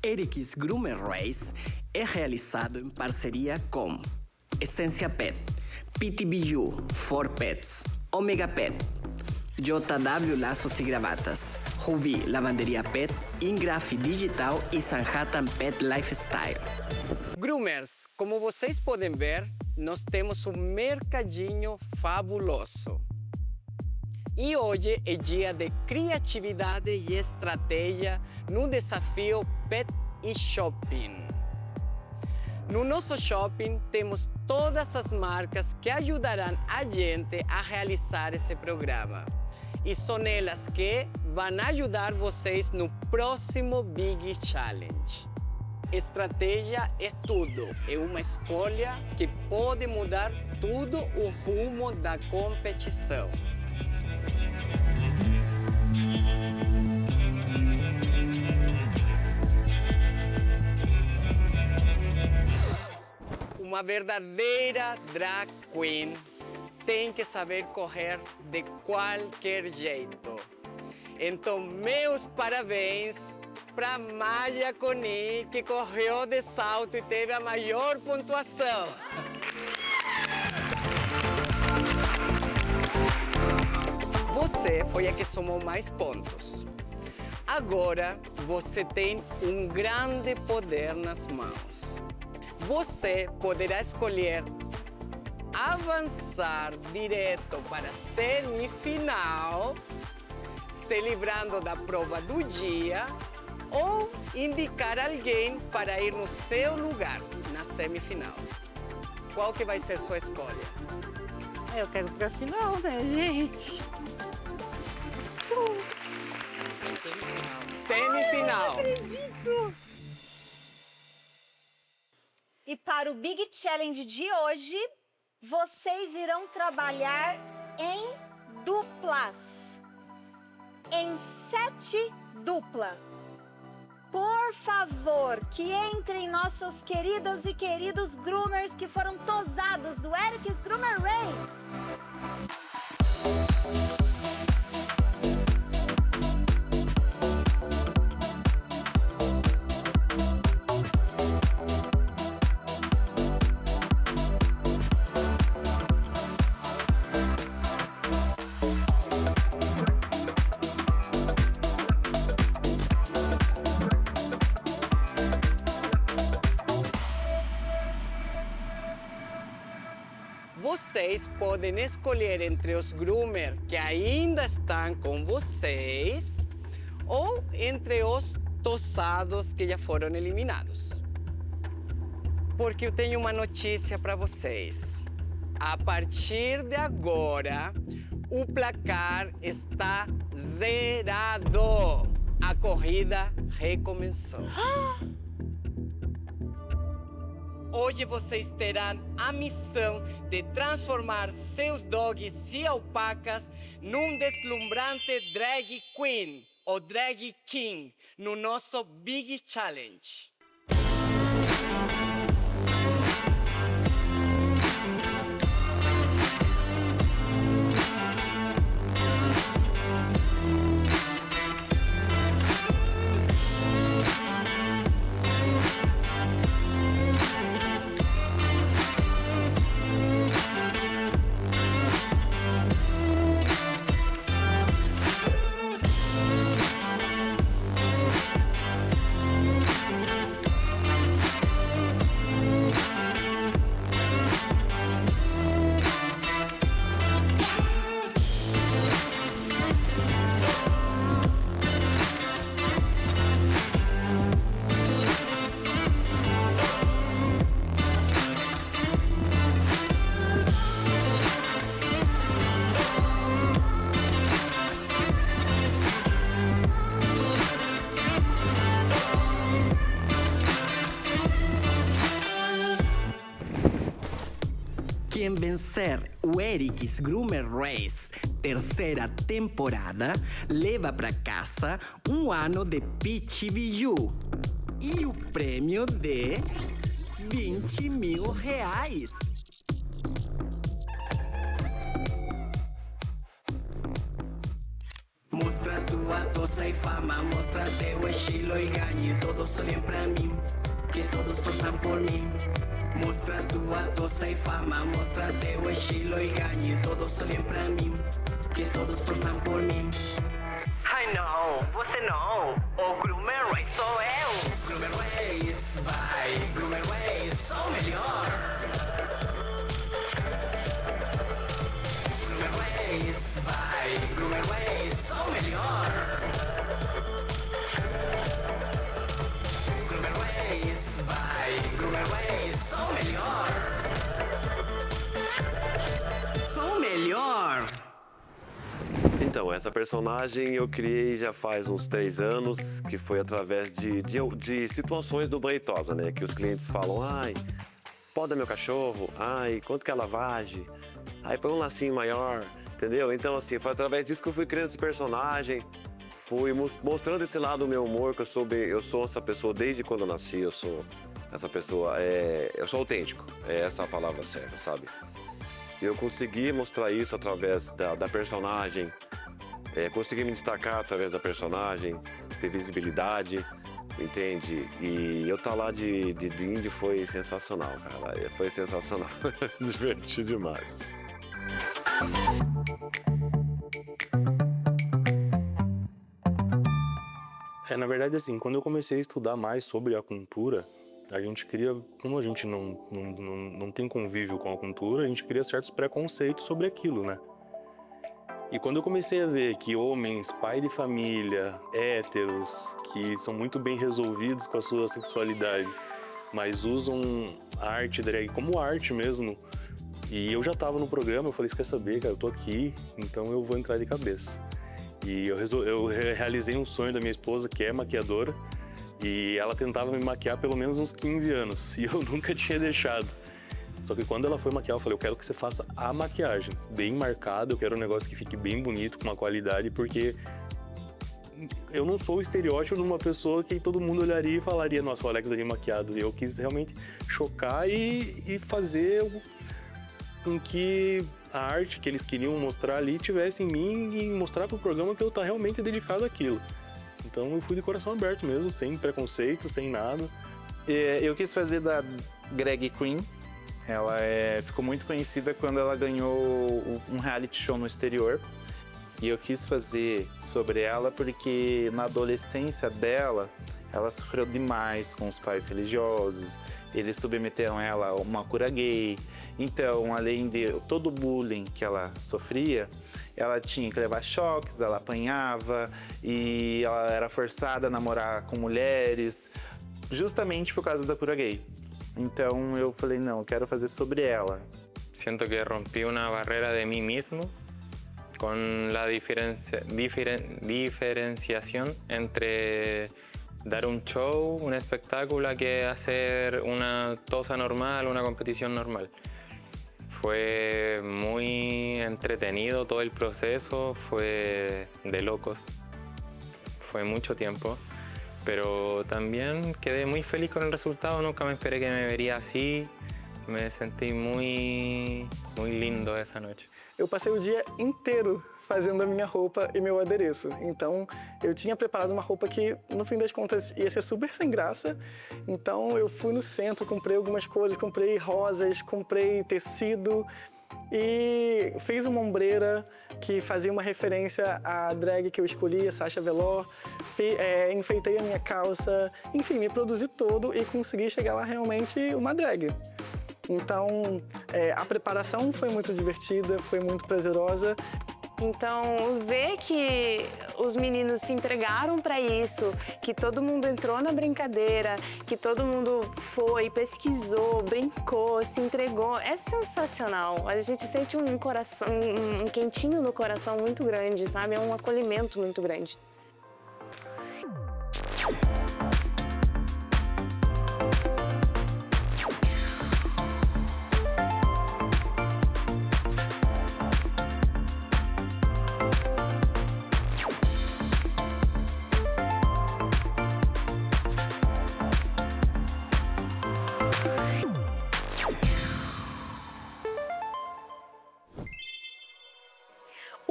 Eric's Groomer Race é realizado em parceria com Essência Pet, PTBU, For Pets, Omega Pet, JW Laços e Gravatas, Ruby Lavanderia Pet, Ingraf Digital e Sanhattan Pet Lifestyle. Groomers, como vocês podem ver, nós temos um mercadinho fabuloso. E hoje é dia de criatividade e estratégia no desafio Pet e Shopping. No nosso shopping temos todas as marcas que ajudarão a gente a realizar esse programa. E são elas que vão ajudar vocês no próximo Big Challenge. Estratégia é tudo, é uma escolha que pode mudar tudo o rumo da competição. Uma verdadeira drag queen tem que saber correr de qualquer jeito. Então, meus parabéns para Maya Coni, que correu de salto e teve a maior pontuação. Você foi a que somou mais pontos. Agora, você tem um grande poder nas mãos. Você poderá escolher avançar direto para a semifinal, se livrando da prova do dia, ou indicar alguém para ir no seu lugar na semifinal. Qual que vai ser sua escolha? Eu quero ir para a final, né, gente? Semifinal. Ai, não acredito! E para o Big Challenge de hoje, vocês irão trabalhar em duplas. Em 7 duplas. Por favor, que entrem nossas queridas e queridos groomers que foram tosados do Eric's Groomer Race. Vocês podem escolher entre os groomers que ainda estão com vocês ou entre os tosados que já foram eliminados. Porque eu tenho uma notícia para vocês. A partir de agora, o placar está zerado. A corrida recomeçou. Hoje vocês terão a missão de transformar seus dogs e alpacas num deslumbrante drag queen ou drag king no nosso Big Challenge. Quem vencer o Eric's Groomer Race terceira temporada leva para casa um ano de PTBU e o prêmio de R$20 mil. Mostra tua doça e fama, mostra teu estilo e ganhe. Todos olhem pra mim, que todos torçam por mim. Mostra tua doça e fama, mostra teu estilo e ganhe. Todos olhem pra mim, que todos torçam por mim. Ai não, você não, o Groomer Race sou eu. Groomer Race, vai, Groomer Race, sou o melhor. Groomer Race, vai, Groomer Race, sou o melhor. Groomer Race, vai, Groomer Race, sou o melhor. Sou o melhor. Então, essa personagem eu criei já faz uns 3 anos, que foi através de situações do Breitosa, né? Que os clientes falam, ai, poda meu cachorro, ai, quanto que é a lavagem? Ai, põe um lacinho maior, entendeu? Então, assim, foi através disso que eu fui criando esse personagem, fui mostrando esse lado do meu humor, que eu sou essa pessoa desde quando eu nasci, eu sou essa pessoa, eu sou autêntico, é essa a palavra certa, sabe? Eu consegui mostrar isso através da personagem, consegui me destacar através da personagem, ter visibilidade, entende? E eu estar lá de Indy foi sensacional, cara. Foi sensacional, divertido demais. Na verdade, assim, quando eu comecei a estudar mais sobre a cultura, a gente cria, como a gente não tem convívio com a cultura, a gente cria certos preconceitos sobre aquilo, né? E quando eu comecei a ver que homens, pai de família, héteros, que são muito bem resolvidos com a sua sexualidade, mas usam a arte drag como arte mesmo, e eu já tava no programa, eu falei, você quer saber, cara, eu tô aqui, então eu vou entrar de cabeça. E eu realizei um sonho da minha esposa, que é maquiadora, e ela tentava me maquiar pelo menos uns 15 anos, e eu nunca tinha deixado. Só que quando ela foi maquiar, eu falei, eu quero que você faça a maquiagem, bem marcada, eu quero um negócio que fique bem bonito, com uma qualidade, porque eu não sou o estereótipo de uma pessoa que todo mundo olharia e falaria, nossa, o Alex daria maquiado. Eu quis realmente chocar e fazer com que a arte que eles queriam mostrar ali tivesse em mim e mostrar pro programa que eu tá realmente dedicado àquilo. Então eu fui de coração aberto mesmo, sem preconceito, sem nada. Eu quis fazer da Greg Queen. Ela ficou muito conhecida quando ela ganhou um reality show no exterior. E eu quis fazer sobre ela porque na adolescência dela, ela sofreu demais com os pais religiosos. Eles submeteram ela a uma cura gay. Então, além de todo o bullying que ela sofria, ela tinha que levar choques, ela apanhava e ela era forçada a namorar com mulheres, justamente por causa da cura gay. Então, eu falei, não, eu quero fazer sobre ela. Siento que rompí una barrera de mí mismo con la diferenciación entre dar un show, un espectáculo, que hacer una tosa normal, una competición normal. Fue muy entretenido todo el proceso, fue de locos, fue mucho tiempo, pero también quedé muy feliz con el resultado, nunca me esperé que me vería así, me sentí muy lindo esa noche. Eu passei o dia inteiro fazendo a minha roupa e meu adereço. Então, eu tinha preparado uma roupa que, no fim das contas, ia ser super sem graça. Então, eu fui no centro, comprei algumas cores, comprei rosas, comprei tecido e fiz uma ombreira que fazia uma referência à drag que eu escolhi, a Sasha Velour. Enfeitei a minha calça, enfim, me produzi todo e consegui chegar lá realmente uma drag. Então, a preparação foi muito divertida, foi muito prazerosa. Então, ver que os meninos se entregaram para isso, que todo mundo entrou na brincadeira, que todo mundo foi, pesquisou, brincou, se entregou, é sensacional. A gente sente um quentinho no coração muito grande, sabe? É um acolhimento muito grande.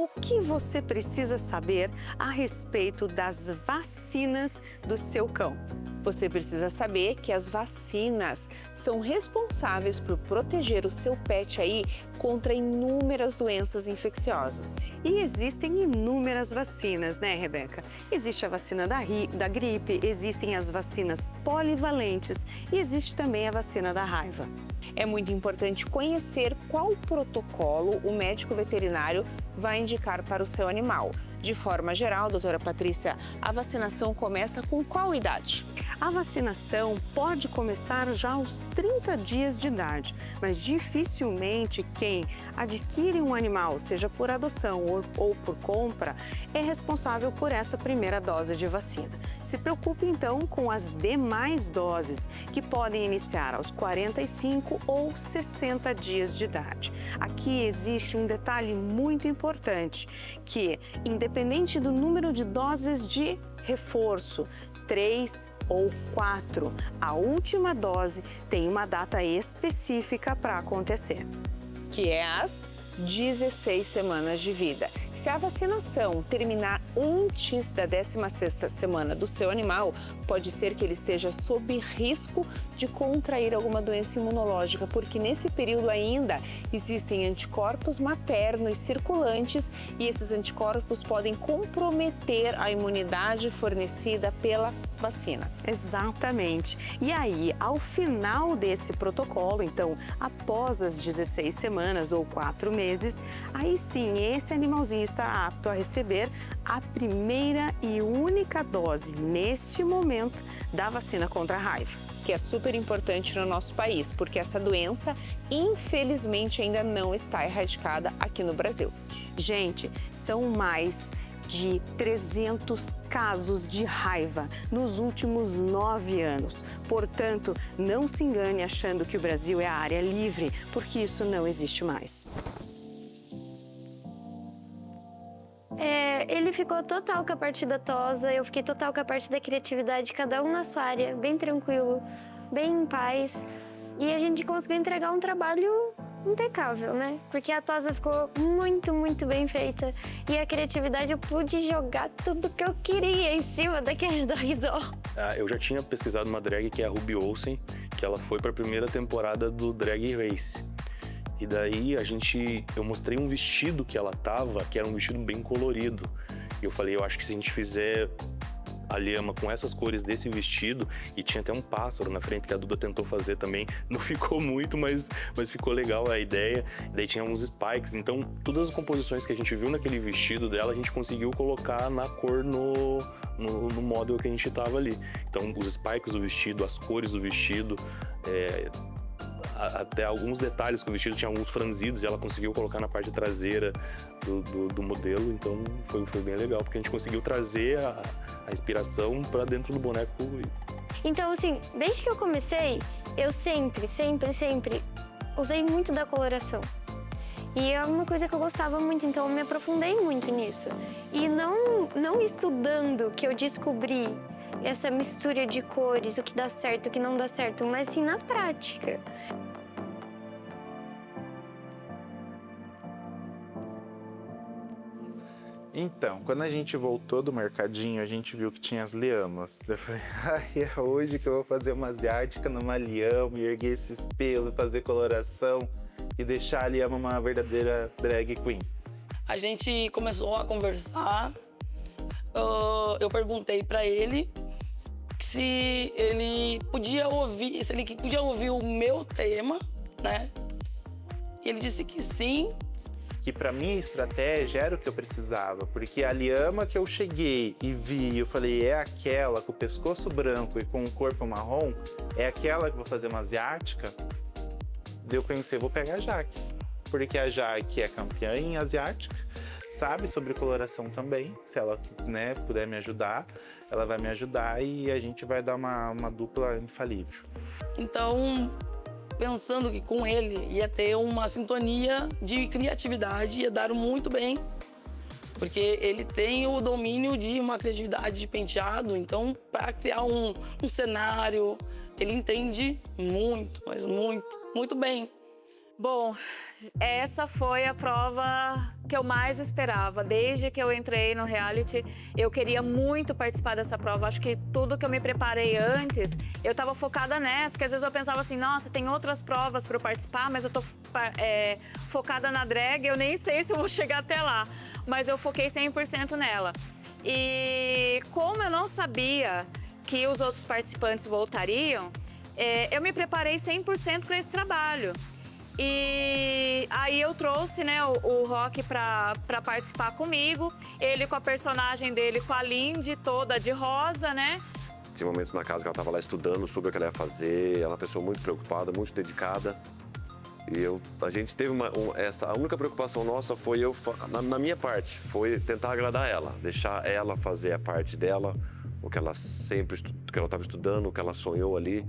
O que você precisa saber a respeito das vacinas do seu cão? Você precisa saber que as vacinas são responsáveis por proteger o seu pet aí contra inúmeras doenças infecciosas. E existem inúmeras vacinas, né, Rebeca? Existe a vacina da gripe, existem as vacinas polivalentes e existe também a vacina da raiva. É muito importante conhecer qual protocolo o médico veterinário vai indicar para o seu animal. De forma geral, doutora Patrícia, a vacinação começa com qual idade? A vacinação pode começar já aos 30 dias de idade, mas dificilmente quem adquire um animal, seja por adoção ou por compra, é responsável por essa primeira dose de vacina. Se preocupe então com as demais doses, que podem iniciar aos 45 ou 60 dias de idade. Aqui existe um detalhe muito importante, que independente do número de doses de reforço, 3 ou 4, a última dose tem uma data específica para acontecer. Que é as 16 semanas de vida. Se a vacinação terminar antes da 16ª semana do seu animal, pode ser que ele esteja sob risco de contrair alguma doença imunológica, porque nesse período ainda existem anticorpos maternos circulantes e esses anticorpos podem comprometer a imunidade fornecida pela vacina. Exatamente. E aí, ao final desse protocolo, então, após as 16 semanas ou 4 meses, aí sim, esse animalzinho estará apto a receber a primeira e única dose, neste momento, da vacina contra a raiva. Que é super importante no nosso país, porque essa doença, infelizmente, ainda não está erradicada aqui no Brasil. Gente, são mais de 300 casos de raiva nos últimos 9 anos. Portanto, não se engane achando que o Brasil é a área livre, porque isso não existe mais. Ele ficou total com a parte da tosa, eu fiquei total com a parte da criatividade, cada um na sua área, bem tranquilo, bem em paz. E a gente conseguiu entregar um trabalho impecável, né? Porque a tosa ficou muito, muito bem feita. E a criatividade, eu pude jogar tudo que eu queria em cima daquele dogzão. Eu já tinha pesquisado uma drag que é a Ruby Olsen, que ela foi para a primeira temporada do Drag Race. E daí eu mostrei um vestido que ela tava, que era um vestido bem colorido. E eu falei, eu acho que se a gente fizer a lhama com essas cores desse vestido, e tinha até um pássaro na frente que a Duda tentou fazer também, não ficou muito, mas ficou legal a ideia. Daí tinha uns spikes, então todas as composições que a gente viu naquele vestido dela, a gente conseguiu colocar na cor no model que a gente tava ali. Então os spikes do vestido, as cores do vestido, até alguns detalhes que o vestido tinha alguns franzidos e ela conseguiu colocar na parte traseira do modelo, então foi bem legal, porque a gente conseguiu trazer a inspiração para dentro do boneco. Então, assim, desde que eu comecei, eu sempre usei muito da coloração. E é uma coisa que eu gostava muito, então eu me aprofundei muito nisso. E não estudando que eu descobri essa mistura de cores, o que dá certo, o que não dá certo, mas sim na prática. Então, quando a gente voltou do mercadinho, a gente viu que tinha as lhamas. Eu falei, é hoje que eu vou fazer uma asiática numa lhama, e erguer esses pelos, fazer coloração e deixar a lhama uma verdadeira drag queen. A gente começou a conversar, eu perguntei pra ele se ele podia ouvir o meu tema, né? E ele disse que sim. Que pra minha estratégia era o que eu precisava, porque a lhama que eu cheguei e vi, eu falei, é aquela com o pescoço branco e com o corpo marrom, é aquela que eu vou fazer uma asiática. Deu pra conhecer, vou pegar a Jaque, porque a Jaque é campeã em asiática, sabe sobre coloração também, se ela, né, puder me ajudar, ela vai me ajudar e a gente vai dar uma dupla infalível. Então, pensando que com ele ia ter uma sintonia de criatividade, ia dar muito bem, porque ele tem o domínio de uma criatividade de penteado, então para criar um cenário, ele entende muito, mas muito bem. Bom, essa foi a prova que eu mais esperava. Desde que eu entrei no reality, eu queria muito participar dessa prova. Acho que tudo que eu me preparei antes, eu estava focada nessa, que às vezes eu pensava assim, nossa, tem outras provas para eu participar, mas eu tô focada na drag, eu nem sei se eu vou chegar até lá. Mas eu foquei 100% nela. E como eu não sabia que os outros participantes voltariam, eu me preparei 100% para esse trabalho. E aí eu trouxe, né, o Rock para participar comigo, ele com a personagem dele, com a Lindy toda de rosa, né? Tinha momentos na casa que ela estava lá estudando sobre o que ela ia fazer, ela é uma pessoa muito preocupada, muito dedicada. E a gente teve a única preocupação nossa foi na minha parte, foi tentar agradar ela, deixar ela fazer a parte dela, o que ela estava estudando, o que ela sonhou ali.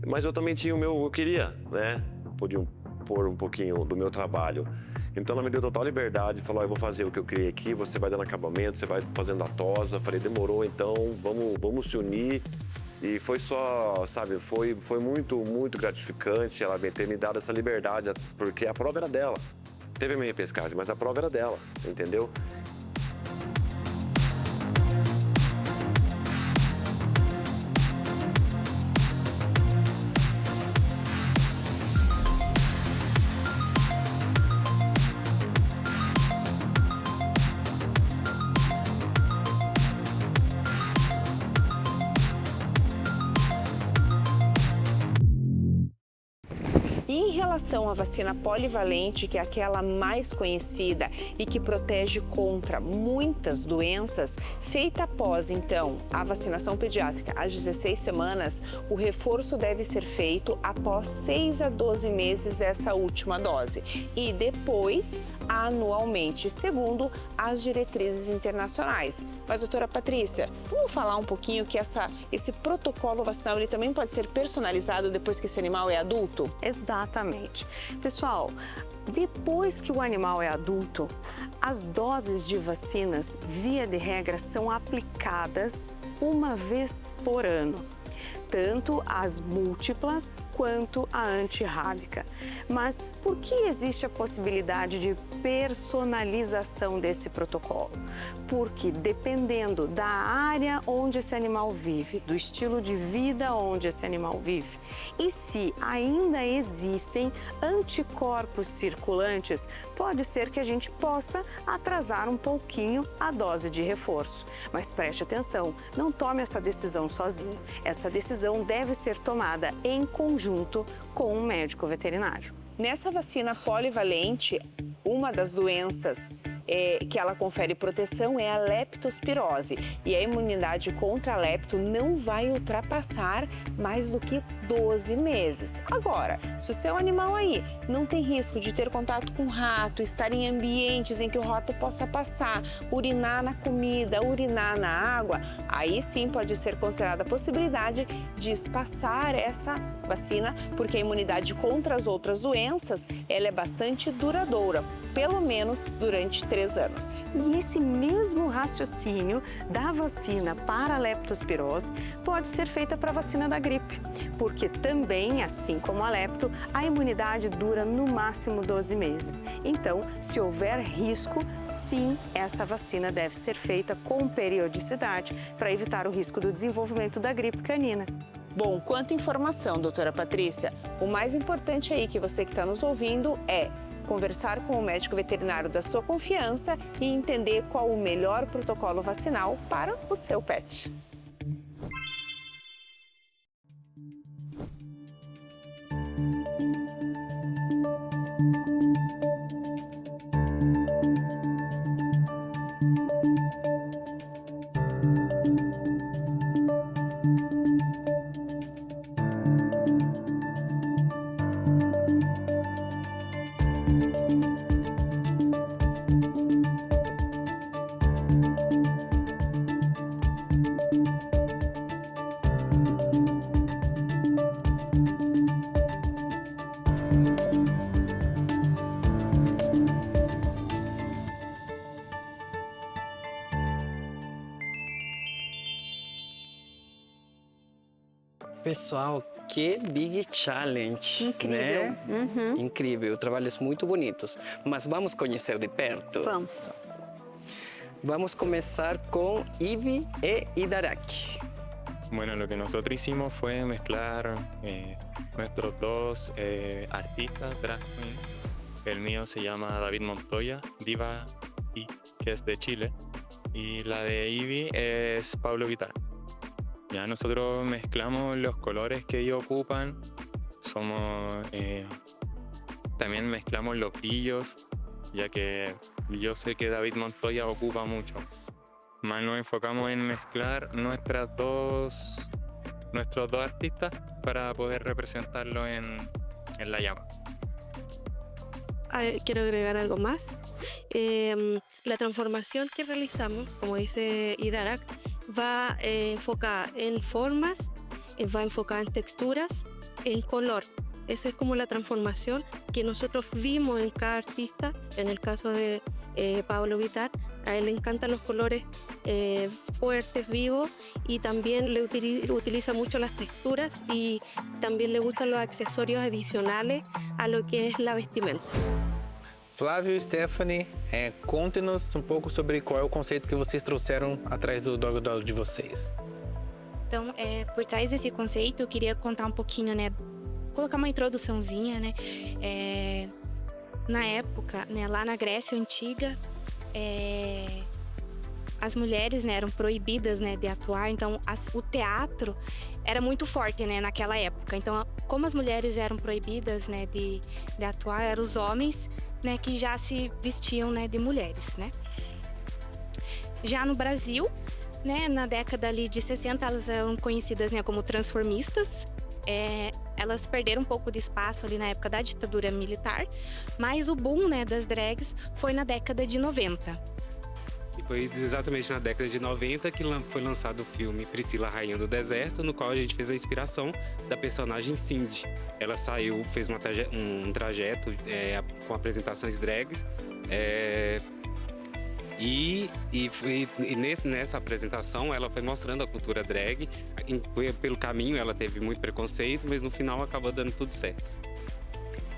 Mas eu também tinha eu queria, né, podia pôr um pouquinho do meu trabalho. Então ela me deu total liberdade, falou, eu vou fazer o que eu criei aqui, você vai dando acabamento, você vai fazendo a tosa. Eu falei, demorou, então vamos se unir. E foi só, sabe, foi muito, muito gratificante ela ter me dado essa liberdade, porque a prova era dela. Teve a minha repescagem, mas a prova era dela, entendeu? Em relação à vacina polivalente, que é aquela mais conhecida e que protege contra muitas doenças, feita após, então, a vacinação pediátrica às 16 semanas, o reforço deve ser feito após 6 a 12 meses essa última dose e depois anualmente, segundo as diretrizes internacionais. Mas, doutora Patrícia, vamos falar um pouquinho que esse protocolo vacinal ele também pode ser personalizado depois que esse animal é adulto? Exatamente. Pessoal, depois que o animal é adulto, as doses de vacinas, via de regra, são aplicadas uma vez por ano. Tanto as múltiplas quanto a antirrábica. Mas por que existe a possibilidade de personalização desse protocolo? Porque dependendo da área onde esse animal vive, do estilo de vida onde esse animal vive, e se ainda existem anticorpos circulantes, pode ser que a gente possa atrasar um pouquinho a dose de reforço. Mas preste atenção, não tome essa decisão sozinho. Essa decisão deve ser tomada em conjunto com um médico veterinário. Nessa vacina polivalente, uma das doenças que ela confere proteção é a leptospirose. E a imunidade contra a lepto não vai ultrapassar mais do que 12 meses. Agora, se o seu animal aí não tem risco de ter contato com rato, estar em ambientes em que o rato possa passar, urinar na comida, urinar na água, aí sim pode ser considerada a possibilidade de espaçar essa vacina, porque a imunidade contra as outras doenças ela é bastante duradoura, pelo menos durante 3 anos. E esse mesmo raciocínio da vacina para a leptospirose pode ser feita para a vacina da gripe, porque também, assim como a lepto, a imunidade dura no máximo 12 meses. Então, se houver risco, sim, essa vacina deve ser feita com periodicidade para evitar o risco do desenvolvimento da gripe canina. Bom, quanta informação, doutora Patrícia. O mais importante aí que você que está nos ouvindo é conversar com o médico veterinário da sua confiança e entender qual o melhor protocolo vacinal para o seu pet. Pessoal, Que big challenge, Incrível. né? Incrível, trabalhos muito bonitos. Mas vamos conhecer de perto? Vamos. Vamos comenzar con Ivy e Idarak. Bueno, lo que nosotros hicimos fue mezclar nuestros dos artistas drag queen. El mío se llama David Montoya, diva, y que es de Chile. Y la de Ivy es Pablo Vittar. Ya nosotros mezclamos los colores que ellos ocupan. También mezclamos los brillos, ya que yo sé que David Montoya ocupa mucho. Más nos enfocamos en mezclar nuestros dos artistas para poder representarlo en la llama. Quiero agregar algo más. La transformación que realizamos, como dice Idarak, va enfocada en formas, va enfocada en texturas, en color. Esa es como la transformación que nosotros vimos en cada artista. En el caso de Pablo Vittar, a él le encantan los colores fuertes, vivos, y también le utiliza mucho las texturas, y también le gustan los accesorios adicionales a lo que es la vestimenta. Flávio e Stephanie, conte-nos um pouco sobre qual é o conceito que vocês trouxeram atrás do Dog Doll de vocês. Então, por trás desse conceito, eu queria contar um pouquinho, né? Colocar uma introduçãozinha, né? Na época, né, lá na Grécia Antiga, as mulheres, né, eram proibidas, né, de atuar. Então, o teatro era muito forte, né, naquela época. Então, como as mulheres eram proibidas, né, de atuar, eram os homens, né, que já se vestiam, né, de mulheres, né? Já no Brasil, né, na década ali de 60, elas eram conhecidas, né, como transformistas. Elas perderam um pouco de espaço ali na época da ditadura militar, mas o boom, né, das drags foi na década de 90. E foi exatamente na década de 90 que foi lançado o filme Priscila, Rainha do Deserto, no qual a gente fez a inspiração da personagem Cindy. Ela saiu, fez um trajeto com apresentações drags, nessa apresentação ela foi mostrando a cultura drag. Pelo caminho ela teve muito preconceito, mas no final acabou dando tudo certo.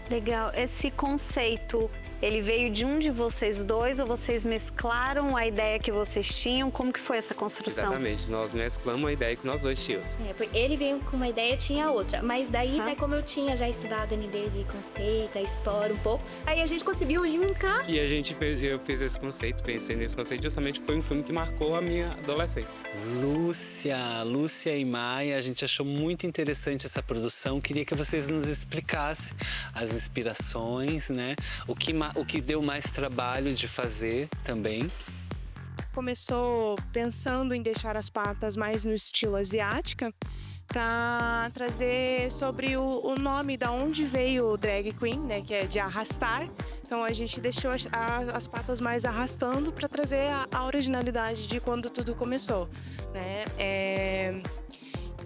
Legal. Esse conceito, ele veio de um de vocês dois ou vocês mesclaram a ideia que vocês tinham? Como que foi essa construção? Exatamente, nós mesclamos a ideia que nós dois tínhamos. Ele veio com uma ideia, eu tinha outra. Mas daí, né, como eu tinha já estudado NDs e conceito, a história um pouco, aí a gente conseguiu juntar. E eu fiz esse conceito, pensei nesse conceito, justamente foi um filme que marcou a minha adolescência. Lúcia e Maia, a gente achou muito interessante essa produção. Queria que vocês nos explicassem as inspirações, né? O que deu mais trabalho de fazer também. Começou pensando em deixar as patas mais no estilo asiática, para trazer sobre o nome, da onde veio o drag queen, né, que é de arrastar. Então a gente deixou as patas mais arrastando para trazer a originalidade de quando tudo começou, né?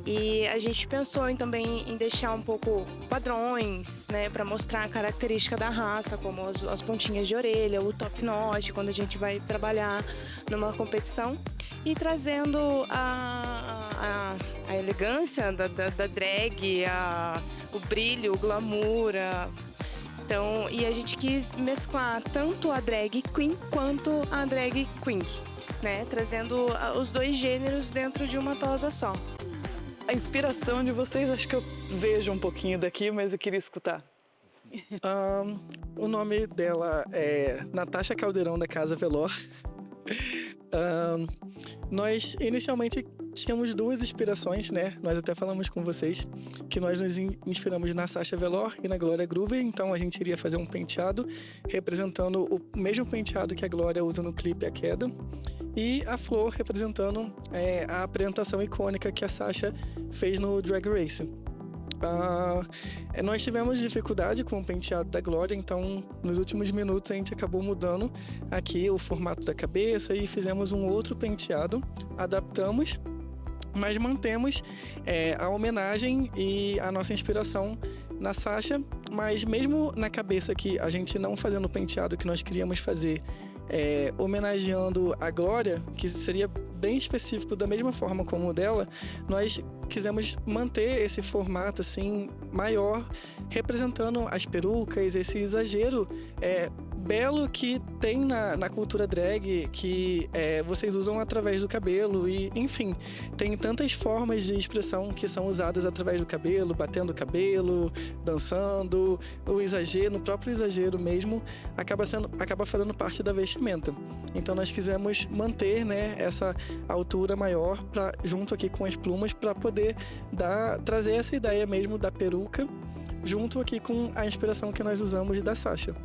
E a gente pensou também em deixar um pouco padrões, né, para mostrar a característica da raça, como as pontinhas de orelha, o top knot, quando a gente vai trabalhar numa competição. E trazendo a elegância da drag, o brilho, o glamour. Então, e a gente quis mesclar tanto a drag queen quanto a drag queen, né, trazendo os dois gêneros dentro de uma tosa só. A inspiração de vocês, acho que eu vejo um pouquinho daqui, mas eu queria escutar. O nome dela é Natasha Caldeirão, da Casa Velor. Nós inicialmente tínhamos duas inspirações, né? Nós até falamos com vocês que nós nos inspiramos na Sasha Velour e na Glória Groover, então a gente iria fazer um penteado representando o mesmo penteado que a Glória usa no clipe A Queda, e a Flor representando a apresentação icônica que a Sasha fez no Drag Race. Nós tivemos dificuldade com o penteado da Glória, então nos últimos minutos a gente acabou mudando aqui o formato da cabeça e fizemos um outro penteado, adaptamos, mas mantemos a homenagem e a nossa inspiração na Sasha, mas mesmo na cabeça, que a gente não fazendo o penteado que nós queríamos fazer homenageando a Glória, que seria bem específico da mesma forma como o dela, nós quisemos manter esse formato assim maior, representando as perucas, esse exagero belo que tem na cultura drag, que vocês usam através do cabelo e, enfim, tem tantas formas de expressão que são usadas através do cabelo, batendo o cabelo, dançando, o exagero, no próprio exagero mesmo, acaba fazendo parte da vestimenta. Então nós quisemos manter, né, essa altura maior junto aqui com as plumas para poder trazer essa ideia mesmo da peruca junto aqui com a inspiração que nós usamos da Sasha.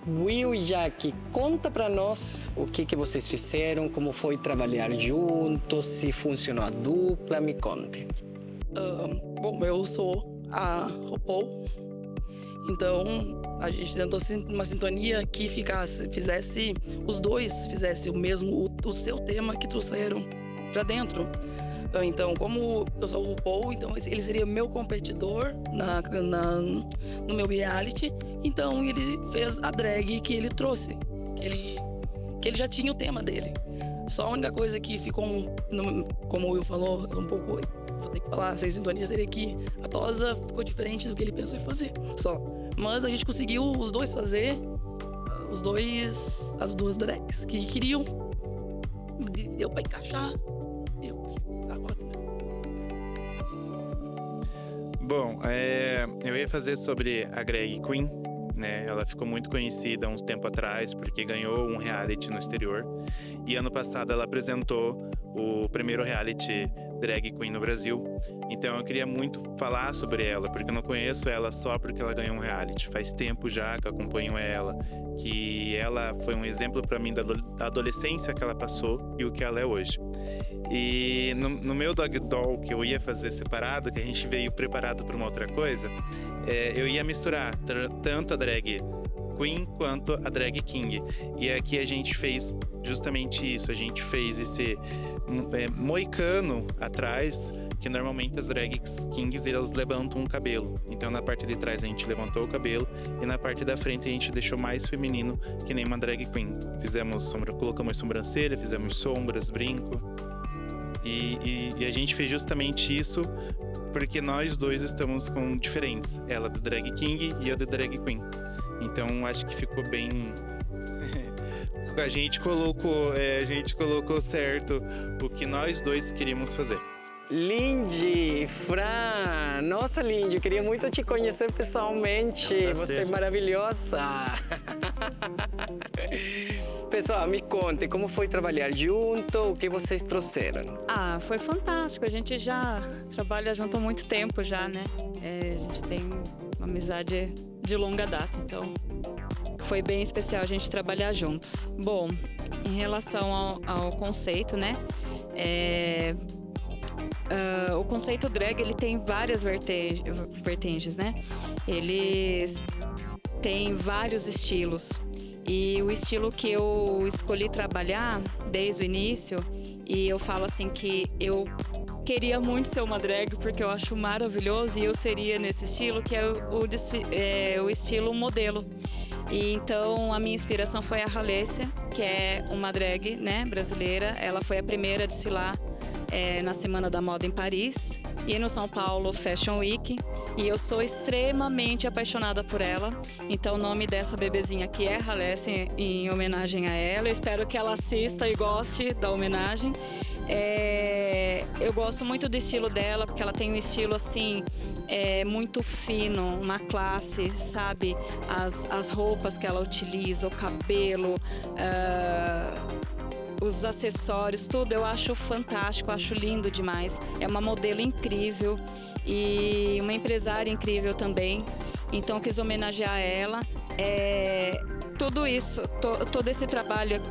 Will e Jaque, conta pra nós o que vocês fizeram, como foi trabalhar juntos, se funcionou a dupla, me conte. Bom, eu sou a RuPaul, então a gente tentou uma sintonia que fizesse os dois fizessem o seu tema que trouxeram pra dentro. Então, como eu sou o RuPaul, então ele seria meu competidor no meu reality. Então, ele fez a drag que ele trouxe, que ele já tinha o tema dele. Só a única coisa que ficou, como o Will falou, um pouco, vou ter que falar, sem sintonia, seria que a Tosa ficou diferente do que ele pensou em fazer, só. Mas a gente conseguiu os dois fazer, as duas drags que queriam, deu pra encaixar. Bom, eu ia fazer sobre a Drag Queen, né? Ela ficou muito conhecida há uns tempo atrás porque ganhou um reality no exterior. E ano passado ela apresentou o primeiro reality Drag Queen no Brasil. Então eu queria muito falar sobre ela, porque eu não conheço ela só porque ela ganhou um reality. Faz tempo já que eu acompanho ela, que ela foi um exemplo para mim da adolescência que ela passou e o que ela é hoje. E no meu Dog Doll, que eu ia fazer separado, que a gente veio preparado para uma outra coisa, eu ia misturar tanto a Drag Queen quanto a Drag King. E aqui a gente fez justamente isso, a gente fez esse moicano atrás, que normalmente as Drag Kings elas levantam um cabelo. Então na parte de trás a gente levantou o cabelo e na parte da frente a gente deixou mais feminino, que nem uma Drag Queen. Colocamos sobrancelha, fizemos sombras, brinco. E a gente fez justamente isso porque nós dois estamos com diferentes. Ela da Drag King e eu da Drag Queen. Então acho que ficou bem... a gente colocou certo o que nós dois queríamos fazer. Lindy, Fran, nossa Lindy, eu queria muito te conhecer pessoalmente, você é maravilhosa. Pessoal, me conte, como foi trabalhar junto, o que vocês trouxeram? Foi fantástico, a gente já trabalha junto há muito tempo já, né? A gente tem uma amizade de longa data, então foi bem especial a gente trabalhar juntos. Bom, em relação ao conceito, né? O conceito drag, ele tem várias vertentes, né? Eles têm vários estilos. E o estilo que eu escolhi trabalhar desde o início, e eu falo assim que eu queria muito ser uma drag porque eu acho maravilhoso e eu seria nesse estilo, que é o estilo modelo. E então a minha inspiração foi a Halessia, que é uma drag, né, brasileira. Ela foi a primeira a desfilar na Semana da Moda em Paris e no São Paulo Fashion Week, e eu sou extremamente apaixonada por ela. Então o nome dessa bebezinha aqui é Halessia, em homenagem a ela. Eu espero que ela assista e goste da homenagem. Eu gosto muito do estilo dela, porque ela tem um estilo assim muito fino, uma classe, sabe? As roupas que ela utiliza, o cabelo, os acessórios, tudo eu acho fantástico, acho lindo demais. É uma modelo incrível e uma empresária incrível também. Então eu quis homenagear ela. Tudo isso, todo esse trabalho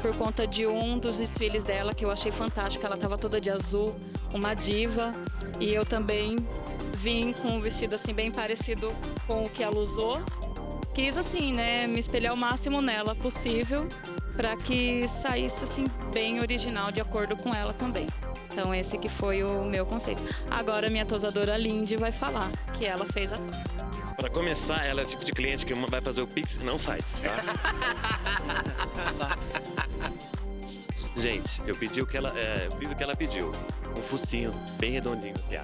por conta de um dos desfiles dela que eu achei fantástico. Ela estava toda de azul, uma diva, e eu também vim com um vestido assim bem parecido com o que ela usou. Quis assim, né, me espelhar o máximo nela possível, para que saísse assim bem original, de acordo com ela também. Então esse que foi o meu conceito. Agora minha tosadora Lindy vai falar que ela fez a tosa. Pra começar, ela é o tipo de cliente que vai fazer o Pix e não faz, tá? Gente, eu pedi o que ela. Eu fiz o que ela pediu. Um focinho bem redondinho assim,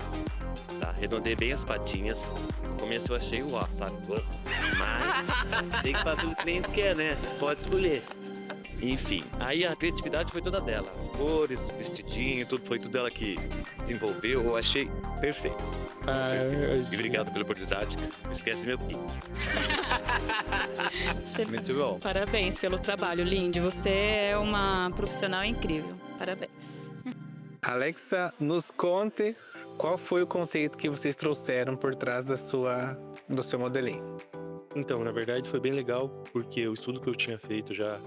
tá? Arredondei bem as patinhas. No começo eu achei o ó, sabe? Mas tem que fazer o que o cliente quer, né? Pode escolher. Enfim, aí a criatividade foi toda dela. Cores, vestidinho, foi tudo ela que desenvolveu. Eu achei perfeito. Perfeito. E obrigado pela oportunidade. Não esquece meu Pix. Muito bom. Parabéns pelo trabalho, Lindy. Você é uma profissional incrível. Parabéns. Alexa, nos conte qual foi o conceito que vocês trouxeram por trás do seu modelinho. Então, na verdade, foi bem legal, porque o estudo que eu tinha feito já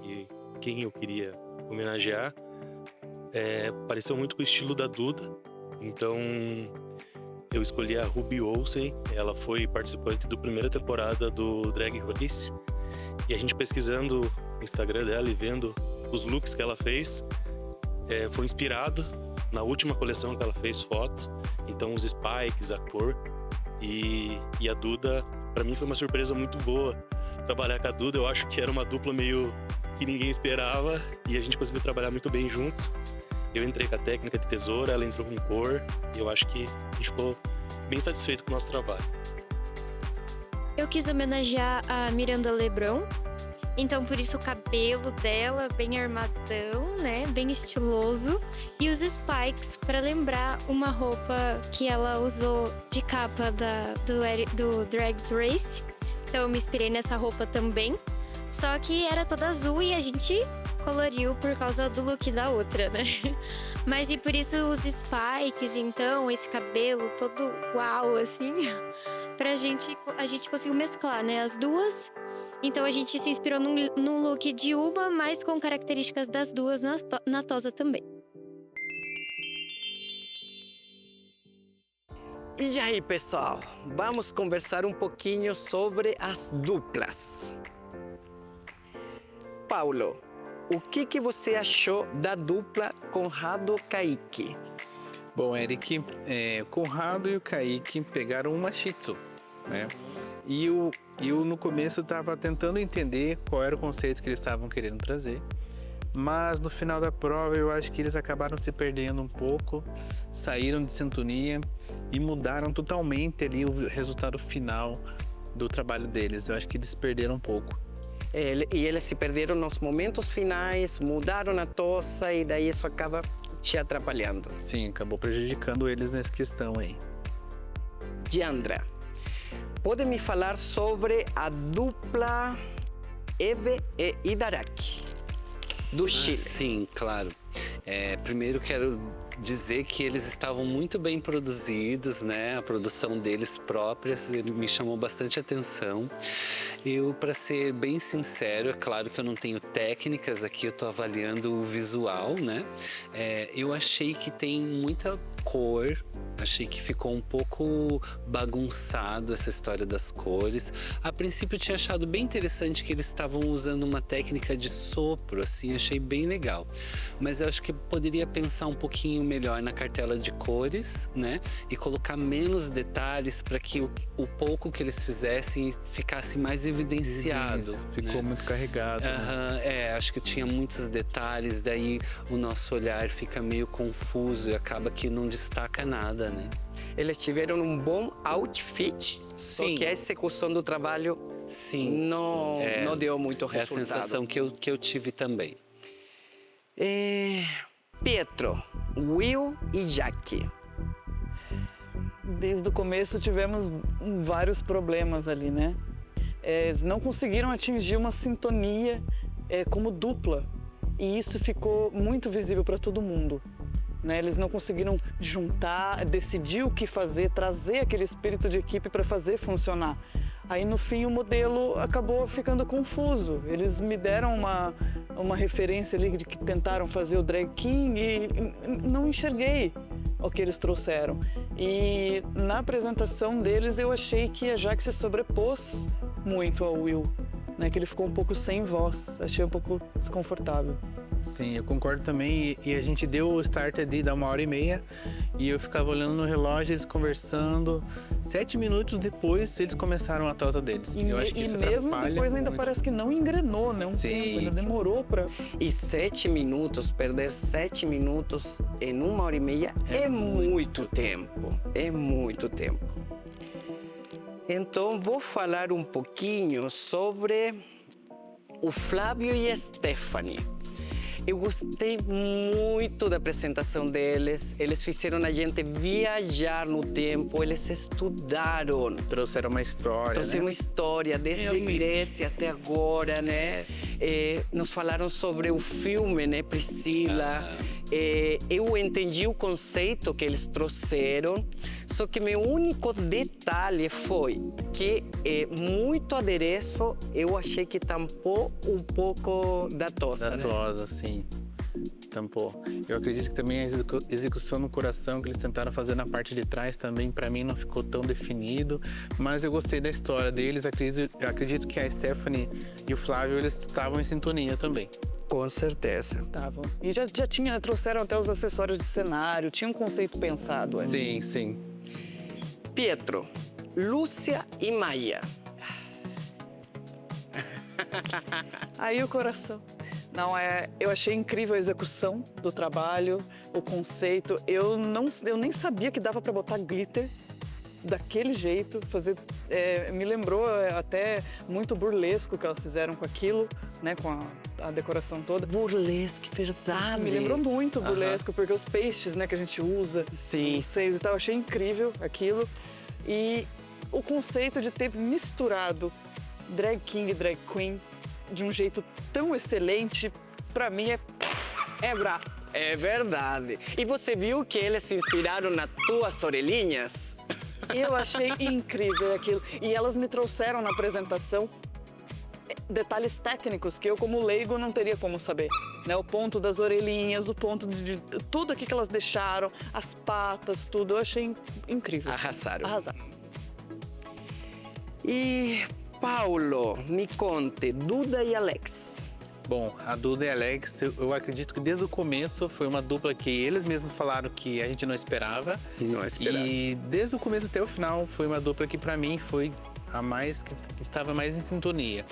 e quem eu queria homenagear pareceu muito com o estilo da Duda. Então, eu escolhi a Ruby Olsen. Ela foi participante da primeira temporada do Drag Race. E a gente pesquisando o Instagram dela e vendo os looks que ela fez, foi inspirado na última coleção que ela fez foto. Então, os spikes, a cor. E a Duda, pra mim, foi uma surpresa muito boa trabalhar com a Duda. Eu acho que era uma dupla meio que ninguém esperava e a gente conseguiu trabalhar muito bem junto. Eu entrei com a técnica de tesoura, ela entrou com cor e eu acho que a gente ficou bem satisfeito com o nosso trabalho. Eu quis homenagear a Miranda Lebrão, então por isso o cabelo dela bem armadão, né, bem estiloso, e os spikes para lembrar uma roupa que ela usou de capa do Drag Race. Então eu me inspirei nessa roupa também, só que era toda azul e a gente coloriu por causa do look da outra, né? Mas e por isso os spikes, então, esse cabelo todo uau, assim, a gente conseguiu mesclar, né, as duas. Então a gente se inspirou no look de uma, mas com características das duas na tosa também. E aí, pessoal, vamos conversar um pouquinho sobre as duplas. Paulo, o que você achou da dupla Conrado-Kaique? Bom, Eric, o Conrado e o Kaique pegaram uma Shih Tzu, né? E eu no começo estava tentando entender qual era o conceito que eles estavam querendo trazer, mas no final da prova eu acho que eles acabaram se perdendo um pouco, saíram de sintonia e mudaram totalmente ali o resultado final do trabalho deles. Eu acho que eles perderam um pouco. E eles se perderam nos momentos finais, mudaram a tosa e daí isso acaba te atrapalhando. Sim, acabou prejudicando eles nessa questão aí. Diandra, pode me falar sobre a dupla Eve e Idarak, do Chile? Sim, claro. Primeiro quero dizer que eles estavam muito bem produzidos, né? A produção deles próprias me chamou bastante atenção. Eu, para ser bem sincero, é claro que eu não tenho técnicas aqui, eu tô avaliando o visual, né? Eu achei que tem muita cor, achei que ficou um pouco bagunçado essa história das cores. A princípio eu tinha achado bem interessante que eles estavam usando uma técnica de sopro, assim, achei bem legal. Mas eu acho que poderia pensar um pouquinho melhor na cartela de cores, né? E colocar menos detalhes para que o pouco que eles fizessem ficasse mais evidenciado. Ficou muito carregado. Né? Acho que tinha muitos detalhes, daí o nosso olhar fica meio confuso e acaba que não destaca nada, né? Eles tiveram um bom outfit, só que a execução do trabalho não deu muito resultado. É a sensação que eu tive também. Pietro, Will e Jaque. Desde o começo tivemos vários problemas ali, né? Eles não conseguiram atingir uma sintonia como dupla. E isso ficou muito visível para todo mundo. Né? Eles não conseguiram juntar, decidir o que fazer, trazer aquele espírito de equipe para fazer funcionar. Aí, no fim, o modelo acabou ficando confuso. Eles me deram uma referência ali de que tentaram fazer o Drag King e não enxerguei o que eles trouxeram. E na apresentação deles, eu achei que a Jaque se sobrepôs muito ao Will. né, que ele ficou um pouco sem voz. Achei um pouco desconfortável. Sim, eu concordo também. E a gente deu o start ali da 1h30 e eu ficava olhando no relógio, eles conversando. 7 minutos depois, eles começaram a tosa deles. Eu acho que isso mesmo atrapalha depois ainda muito. parece que não engrenou, né? Um tempo, ainda demorou pra... E 7 minutos, perder 7 minutos em 1h30 é muito tempo. É muito tempo. Então, vou falar um pouquinho sobre o Flávio e a Stephanie. Eu gostei muito da apresentação deles. Eles fizeram a gente viajar no tempo. Eles estudaram. Trouxeram uma história, Trouxeram uma história, desde a Grécia até agora, né? Nos falaram sobre o filme, né, Priscila. Eu entendi o conceito que eles trouxeram. Só que meu único detalhe foi que muito adereço eu achei que tampou um pouco da tosa. Da tosa, sim. Tampou. Eu acredito que também a execução no coração que eles tentaram fazer na parte de trás também, para mim, não ficou tão definido. Mas eu gostei da história deles. Acredito que a Stephanie e o Flávio, eles estavam em sintonia também. Com certeza. Estavam. E já trouxeram até os acessórios de cenário, tinha um conceito pensado antes. Sim, sim. Pietro, Lúcia e Maia. Aí o coração. Não, eu achei incrível a execução do trabalho, o conceito. Eu nem sabia que dava para botar glitter daquele jeito, me lembrou até muito burlesco que elas fizeram com aquilo, né, com a decoração toda. Burlesque, verdade. Me lembrou muito burlesco, porque os pastes, né, que a gente usa, sim, os seios e tal, eu achei incrível aquilo. E o conceito de ter misturado drag king e drag queen de um jeito tão excelente, pra mim é brabo. É verdade. E você viu que eles se inspiraram nas tuas orelhinhas? Eu achei incrível aquilo. E elas me trouxeram na apresentação detalhes técnicos que eu, como leigo, não teria como saber. Né? O ponto das orelhinhas, o ponto de tudo aqui que elas deixaram, as patas, tudo. Eu achei incrível. Arrasaram. Arrasaram. E Paulo, me conte, Duda e Alex. Bom, a Duda e a Alex, eu acredito que desde o começo foi uma dupla que eles mesmos falaram que a gente não esperava. Não esperava. E desde o começo até o final foi uma dupla que pra mim foi a mais que estava mais em sintonia,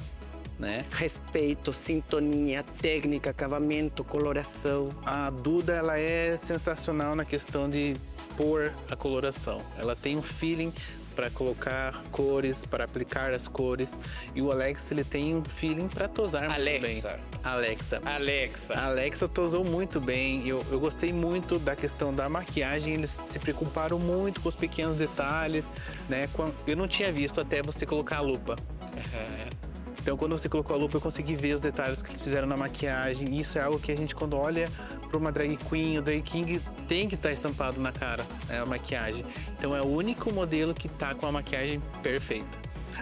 né? Respeito, sintonia, técnica, acabamento, coloração. A Duda, ela é sensacional na questão de pôr a coloração. Ela tem um feeling para colocar cores, para aplicar as cores. E o Alex, ele tem um feeling para tosar muito bem. A Alexa tosou muito bem. Eu gostei muito da questão da maquiagem. Eles se preocuparam muito com os pequenos detalhes, né? Eu não tinha visto até você colocar a lupa. Então, quando você colocou a lupa, eu consegui ver os detalhes que eles fizeram na maquiagem. E isso é algo que a gente, quando olha para uma drag queen, o drag king, tem que estar estampado na cara, né, a maquiagem. Então, é o único modelo que tá com a maquiagem perfeita.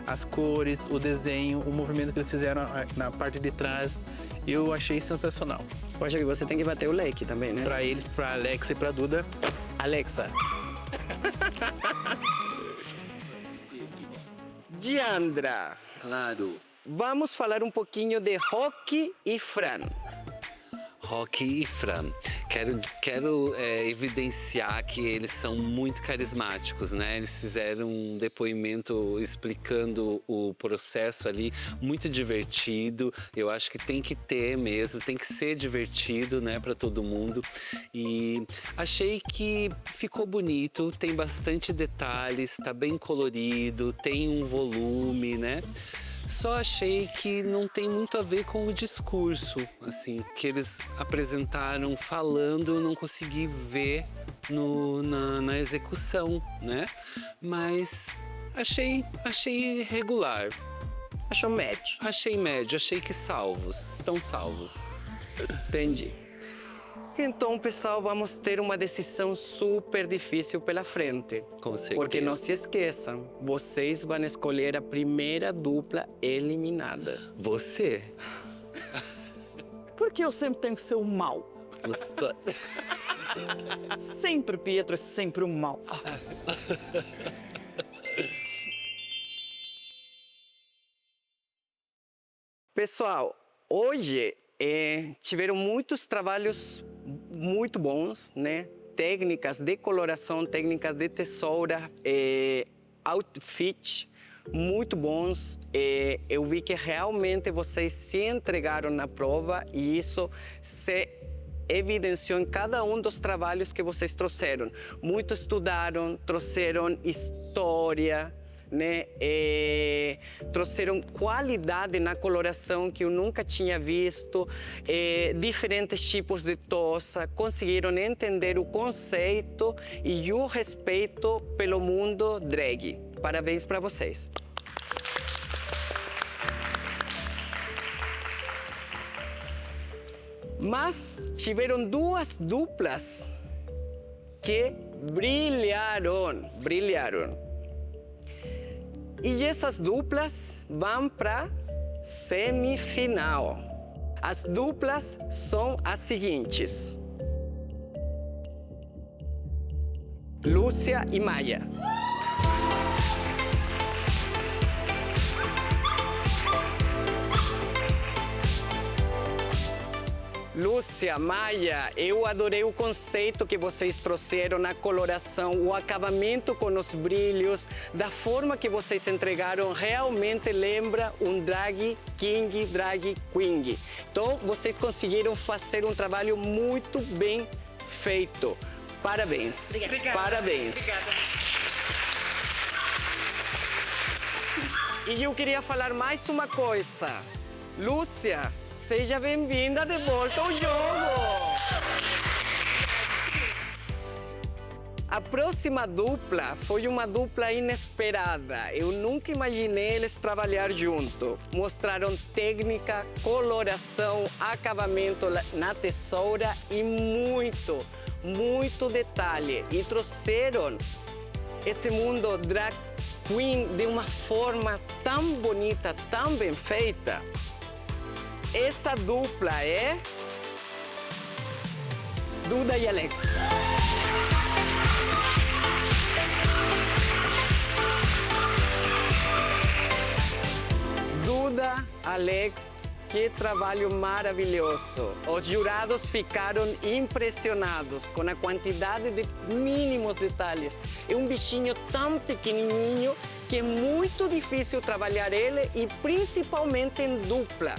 As cores, o desenho, o movimento que eles fizeram na parte de trás, eu achei sensacional. Eu acho que você tem que bater o leque também, né? Para eles, para Alexa e para Duda. Alexa. Diandra. Claro. Vamos falar um pouquinho de Roque e Fran. Roque e Fran. Quero evidenciar que eles são muito carismáticos, né? Eles fizeram um depoimento explicando o processo ali, muito divertido. Eu acho que tem que ter mesmo, tem que ser divertido, né, para todo mundo. E achei que ficou bonito, tem bastante detalhes, tá bem colorido, tem um volume, né? Só achei que não tem muito a ver com o discurso, assim, que eles apresentaram falando, eu não consegui ver na execução, né? Mas achei regular. Achou médio? Achei médio, achei que estão salvos. Entendi. Então, pessoal, vamos ter uma decisão super difícil pela frente. Com certeza. Porque não se esqueçam, vocês vão escolher a primeira dupla eliminada. Você? Porque eu sempre tenho que ser o mal. Sempre, Pietro, é sempre o mal. Pessoal, hoje tiveram muitos trabalhos muito bons, né? Técnicas de coloração, técnicas de tesoura, outfit muito bons. Eu vi que realmente vocês se entregaram na prova e isso se evidenciou em cada um dos trabalhos que vocês trouxeram. Muito estudaram, trouxeram história, né? Trouxeram qualidade na coloração que eu nunca tinha visto, diferentes tipos de tosa, conseguiram entender o conceito e o respeito pelo mundo drag. Parabéns para vocês. Mas tiveram duas duplas que brilharam. E essas duplas vão para semifinal. As duplas são as seguintes: Lúcia e Maia. Lúcia, Maia, eu adorei o conceito que vocês trouxeram na coloração, o acabamento com os brilhos, da forma que vocês entregaram, realmente lembra um drag king, drag queen. Então, vocês conseguiram fazer um trabalho muito bem feito. Parabéns. Obrigada. Parabéns. Obrigada. E eu queria falar mais uma coisa. Lúcia, seja bem-vinda de volta ao jogo! A próxima dupla foi uma dupla inesperada. Eu nunca imaginei eles trabalhar junto. Mostraram técnica, coloração, acabamento na tesoura e muito detalhe. E trouxeram esse mundo drag queen de uma forma tão bonita, tão bem feita. Essa dupla é Duda e Alex. Duda, Alex, que trabalho maravilhoso. Os jurados ficaram impressionados com a quantidade de mínimos detalhes. É um bichinho tão pequenininho que é muito difícil trabalhar ele e principalmente em dupla.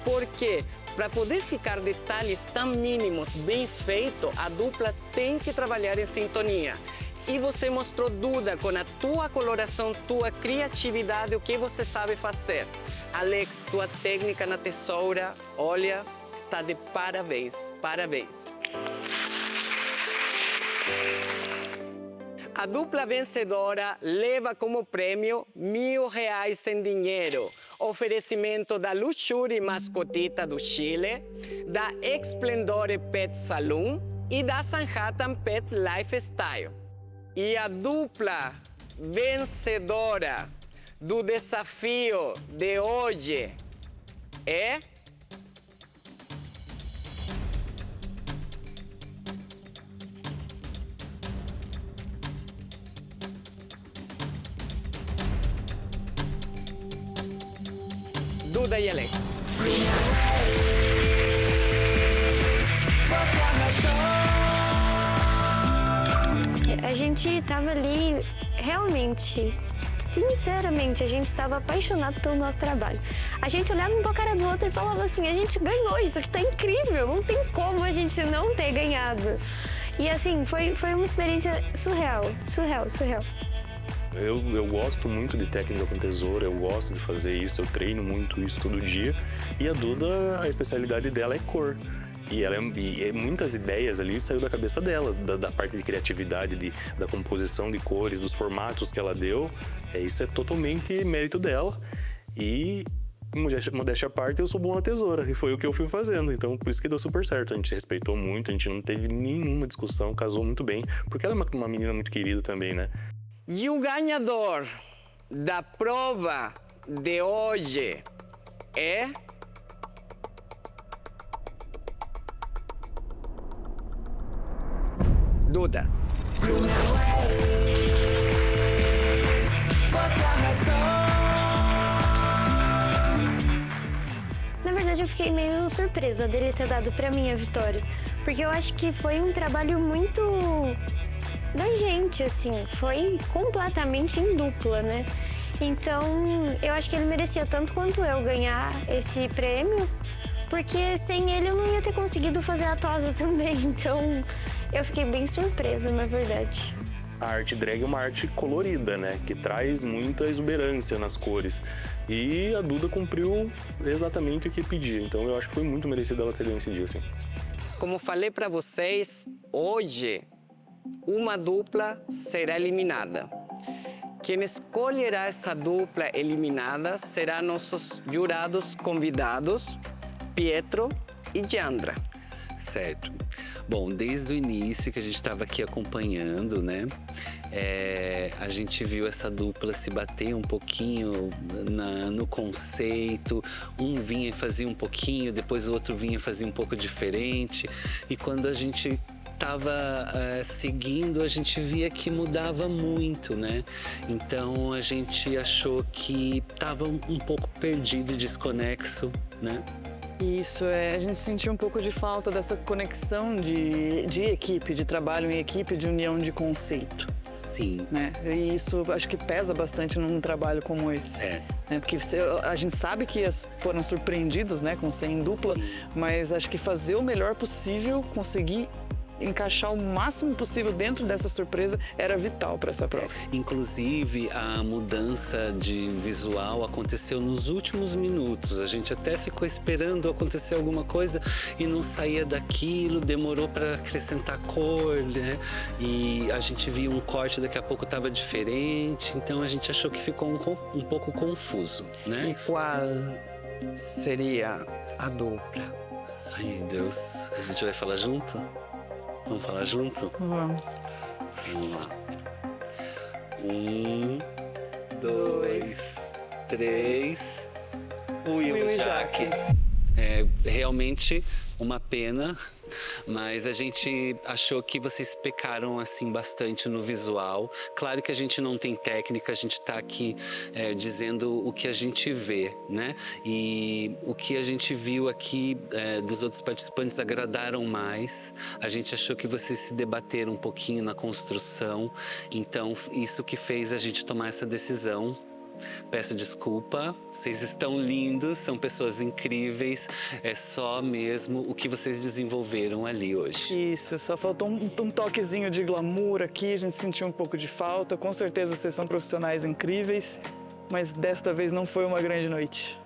Porque para poder ficar detalhes tão mínimos bem feito, a dupla tem que trabalhar em sintonia. E você mostrou, Duda, com a tua coloração, tua criatividade, o que você sabe fazer. Alex, tua técnica na tesoura, olha, tá de parabéns, parabéns. A dupla vencedora leva como prêmio R$1.000 em dinheiro. Oferecimento da Luxury Mascotita do Chile, da Esplendore Pet Saloon e da Sanhattan Pet Lifestyle. E a dupla vencedora do desafio de hoje é... Duda e Alex. A gente tava ali, realmente, sinceramente, a gente estava apaixonado pelo nosso trabalho. A gente olhava um pra cara do outro e falava assim, a gente ganhou, isso aqui tá incrível, não tem como a gente não ter ganhado. E assim, foi uma experiência surreal. Eu gosto muito de técnica com tesoura, eu gosto de fazer isso, eu treino muito isso todo dia. E a Duda, a especialidade dela é cor. E muitas ideias ali saiu da cabeça dela, da parte de criatividade, da composição de cores, dos formatos que ela deu. Isso é totalmente mérito dela. E, modéstia à parte, eu sou bom na tesoura. E foi o que eu fui fazendo. Então, por isso que deu super certo. A gente respeitou muito, a gente não teve nenhuma discussão, casou muito bem. Porque ela é uma menina muito querida também, né? E o ganhador da prova de hoje é... Duda. fiquei meio surpresa dele ter dado pra mim a vitória. Porque eu acho que foi um trabalho muito da gente, assim. Foi completamente em dupla, né? Então, eu acho que ele merecia tanto quanto eu ganhar esse prêmio, porque sem ele eu não ia ter conseguido fazer a tosa também. Então, eu fiquei bem surpresa, na verdade. A arte drag é uma arte colorida, né? Que traz muita exuberância nas cores. E a Duda cumpriu exatamente o que pedia. Então, eu acho que foi muito merecido ela ter ganho esse dia, assim. Como falei para vocês, hoje uma dupla será eliminada. Quem escolherá essa dupla eliminada será nossos jurados convidados, Pietro e Diandra. Certo. Bom, desde o início que a gente estava aqui acompanhando, né? A gente viu essa dupla se bater um pouquinho no conceito. Um vinha e fazia um pouquinho, depois o outro vinha e fazia um pouco diferente. E quando a gente estava seguindo, a gente via que mudava muito, né? Então a gente achou que estava um pouco perdido e desconexo, né? Isso, a gente sentiu um pouco de falta dessa conexão de equipe, de trabalho em equipe, de união de conceito. Sim. Né? E isso acho que pesa bastante num trabalho como esse. Né? Porque a gente sabe que foram surpreendidos, né, com ser em dupla, mas acho que fazer o melhor possível, conseguir encaixar o máximo possível dentro dessa surpresa era vital para essa prova. Inclusive, a mudança de visual aconteceu nos últimos minutos. A gente até ficou esperando acontecer alguma coisa e não saía daquilo, demorou para acrescentar cor, né? E a gente viu um corte, daqui a pouco estava diferente, então a gente achou que ficou um pouco confuso, né? E qual seria a dupla? Ai, meu Deus, a gente vai falar junto? Vamos falar junto? Vamos. Vamos lá. 1, 2, 3. Will e Jaque. É realmente uma pena, mas a gente achou que vocês pecaram assim bastante no visual. Claro que a gente não tem técnica, a gente tá aqui dizendo o que a gente vê, né? E o que a gente viu aqui dos outros participantes agradaram mais. A gente achou que vocês se debateram um pouquinho na construção, então isso que fez a gente tomar essa decisão. Peço desculpa, vocês estão lindos, são pessoas incríveis, é só mesmo o que vocês desenvolveram ali hoje. Isso, só faltou um toquezinho de glamour aqui, a gente sentiu um pouco de falta. Com certeza vocês são profissionais incríveis, mas desta vez não foi uma grande noite.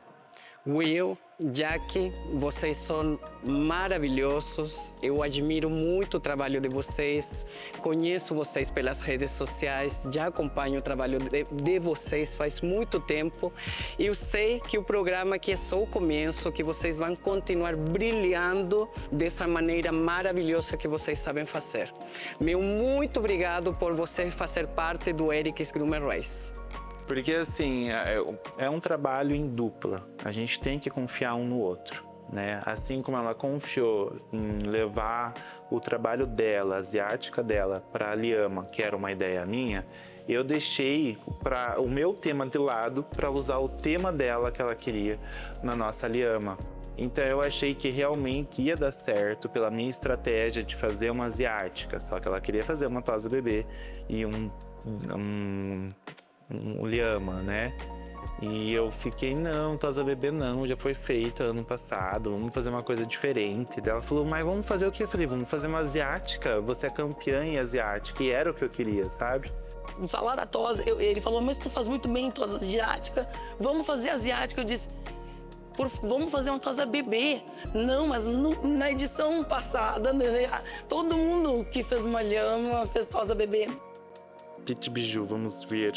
Will, Jaque, vocês são maravilhosos. Eu admiro muito o trabalho de vocês. Conheço vocês pelas redes sociais, já acompanho o trabalho de vocês faz muito tempo. E eu sei que o programa aqui é só o começo, que vocês vão continuar brilhando dessa maneira maravilhosa que vocês sabem fazer. Meu muito obrigado por você fazer parte do Eric's Groomer Race. Porque, assim, é um trabalho em dupla. A gente tem que confiar um no outro, né? Assim como ela confiou em levar o trabalho dela, a asiática dela, para a Liama, que era uma ideia minha, eu deixei o meu tema de lado para usar o tema dela que ela queria na nossa Liama. Então eu achei que realmente ia dar certo pela minha estratégia de fazer uma asiática, só que ela queria fazer uma tosa bebê e um Liama, né? E eu fiquei, não, tosa bebê não, já foi feita ano passado, vamos fazer uma coisa diferente. Daí ela falou, mas vamos fazer o quê? Eu falei, vamos fazer uma asiática, você é campeã em asiática, e era o que eu queria, sabe? Falar da tosa, ele falou, mas tu faz muito bem tosa asiática, vamos fazer asiática. Eu disse, vamos fazer uma tosa bebê. Não, mas na edição passada, todo mundo que fez uma lhama fez tosa bebê. Petit Biju, vamos ver.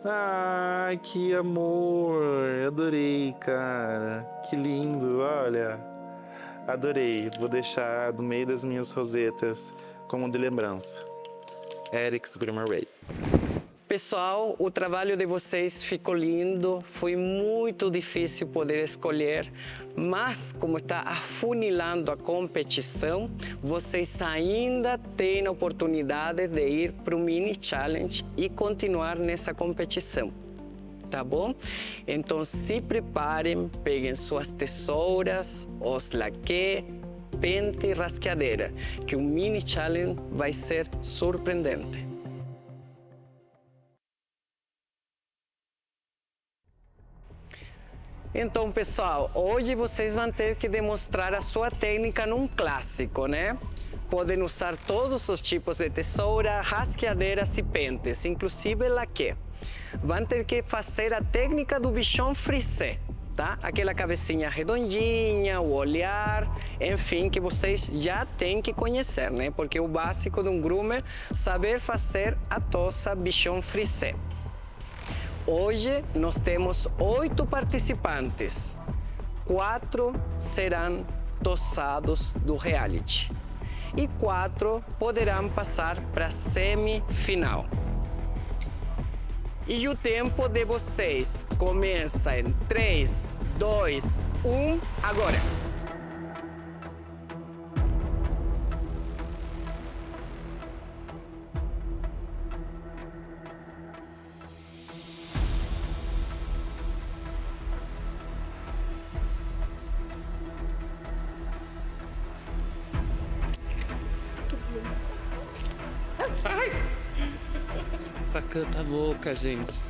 Ai, que amor! Adorei, cara. Que lindo, olha. Adorei. Vou deixar no meio das minhas rosetas como de lembrança. Eric's Groomer Race. Pessoal, o trabalho de vocês ficou lindo, foi muito difícil poder escolher, mas como está afunilando a competição, vocês ainda têm a oportunidade de ir para o Mini Challenge e continuar nessa competição. tá bom? Então se preparem, peguem suas tesouras, os laque, pente e rasqueadeira, que o mini challenge vai ser surpreendente. Então, pessoal, hoje vocês vão ter que demonstrar a sua técnica num clássico, né? Podem usar todos os tipos de tesoura, rasqueadeiras e pentes, inclusive laque. Vão ter que fazer a técnica do bichon frisé, tá? Aquela cabecinha redondinha, o olhar, enfim, que vocês já têm que conhecer, né? Porque é o básico de um groomer, saber fazer a tosa bichon frisé. Hoje nós temos 8 participantes. 4 serão tosados do reality. E 4 poderão passar para a semifinal. E o tempo de vocês começa em 3, 2, 1, agora! Ai! Essa canta louca, gente.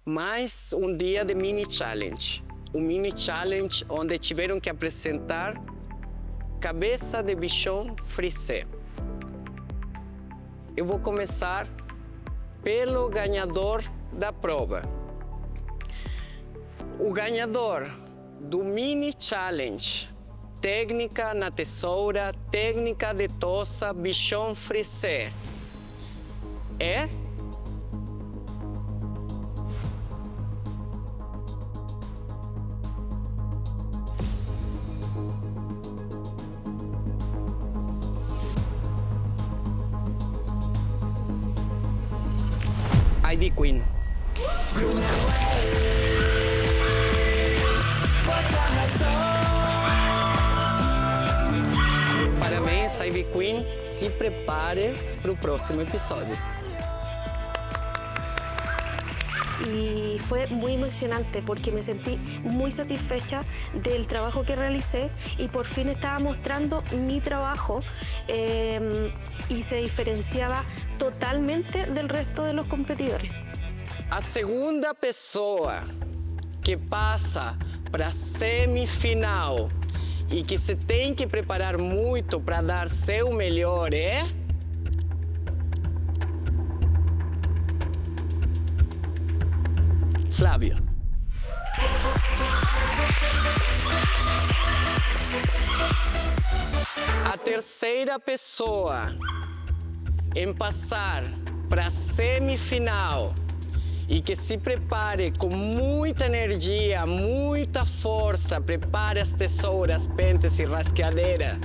Mais um dia de mini challenge. Um mini challenge onde tiveram que apresentar cabeça de bichon frisé. Eu vou começar pelo ganhador da prova. O ganhador do mini challenge, técnica na tesoura, técnica de tosa, bichon frisé, é... Ivy Queen. Parabéns, Ivy Queen. Se prepare para o próximo episódio. Y fue muy emocionante porque me sentí muy satisfecha del trabajo que realicé y por fin estaba mostrando mi trabajo y se diferenciaba totalmente del resto de los competidores. A segunda pessoa que passa para a semifinal e que se tem que preparar muito para dar seu melhor é... Flávio. A terceira pessoa em passar para a semifinal E que se prepare com muita energia, muita força. Prepare as tesouras, pentes e rasqueadeira.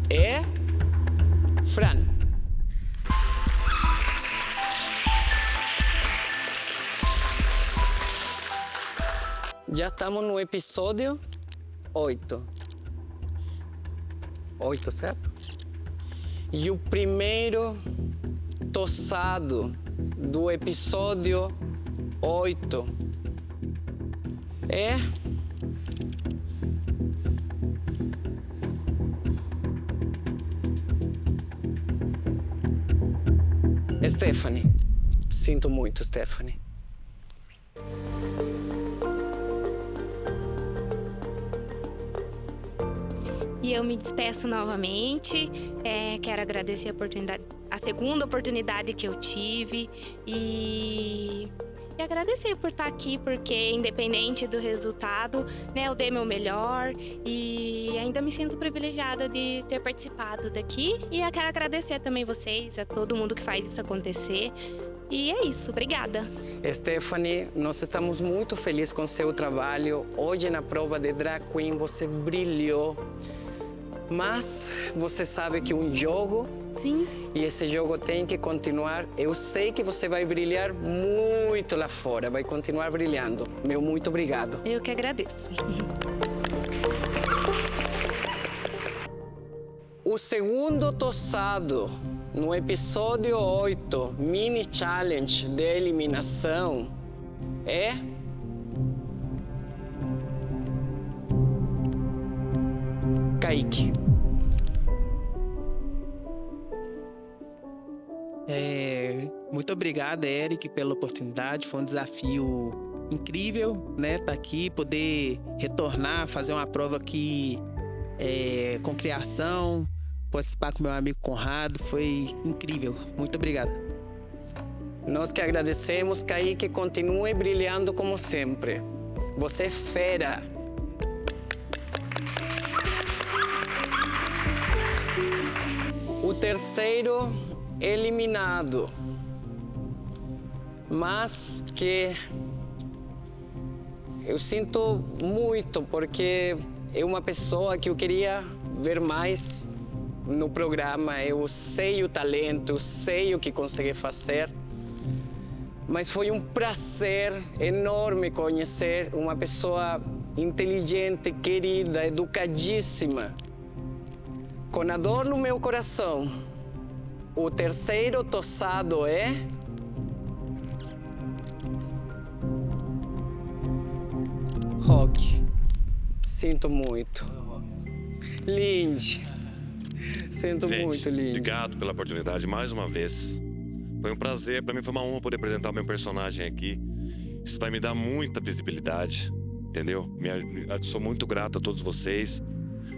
É Fran. Já estamos no episódio 8. 8, certo? E o primeiro tossado do episódio 8 é Stephanie. Sinto muito, Stephanie. E eu me despeço novamente. Quero agradecer a oportunidade, a segunda oportunidade que eu tive e agradecer por estar aqui, porque independente do resultado, né, eu dei meu melhor e ainda me sinto privilegiada de ter participado daqui. E eu quero agradecer também vocês, a todo mundo que faz isso acontecer. E é isso, obrigada. Stephanie, nós estamos muito felizes com seu trabalho. Hoje na prova de Drag Queen você brilhou. Mas você sabe que um jogo, sim, e esse jogo tem que continuar. Eu sei que você vai brilhar muito lá fora, vai continuar brilhando. Meu muito obrigado. Eu que agradeço. O segundo tossado no episódio 8, mini challenge de eliminação, é Kaique. Muito obrigado, Eric, pela oportunidade. Foi um desafio incrível, né? Tá aqui, poder retornar, fazer uma prova aqui com criação, participar com meu amigo Conrado. Foi incrível. Muito obrigado. Nós que agradecemos, Kaique, continue brilhando como sempre. Você é fera. O terceiro eliminado, mas que eu sinto muito, porque é uma pessoa que eu queria ver mais no programa. Eu sei o talento, eu sei o que consegui fazer, mas foi um prazer enorme conhecer uma pessoa inteligente, querida, educadíssima. Com a dor no meu coração, o terceiro tossado é Rock. Sinto muito. Lindy. Sinto Gente, muito, Lindy. Obrigado pela oportunidade mais uma vez. Foi um prazer, para mim foi uma honra poder apresentar o meu personagem aqui. Isso vai me dar muita visibilidade, entendeu? Sou muito grato a todos vocês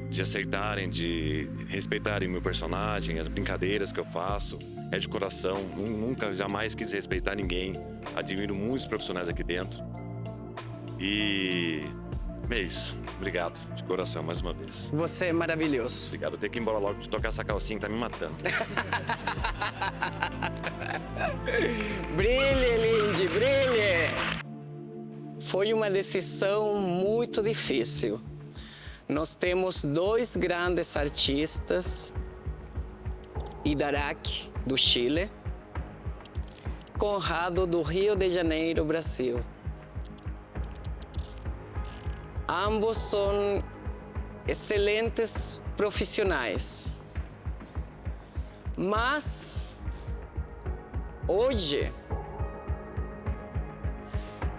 de aceitarem, de respeitarem meu personagem, as brincadeiras que eu faço. É de coração, nunca, jamais quis respeitar ninguém. Admiro muitos profissionais aqui dentro. E é isso. Obrigado de coração mais uma vez. Você é maravilhoso. Obrigado. Eu tenho que ir embora logo de tocar essa calcinha que tá me matando. Brilhe, Lindy, brilhe! Foi uma decisão muito difícil. Nós temos dois grandes artistas, Idarak, do Chile, Conrado, do Rio de Janeiro, Brasil. Ambos são excelentes profissionais. Mas, hoje,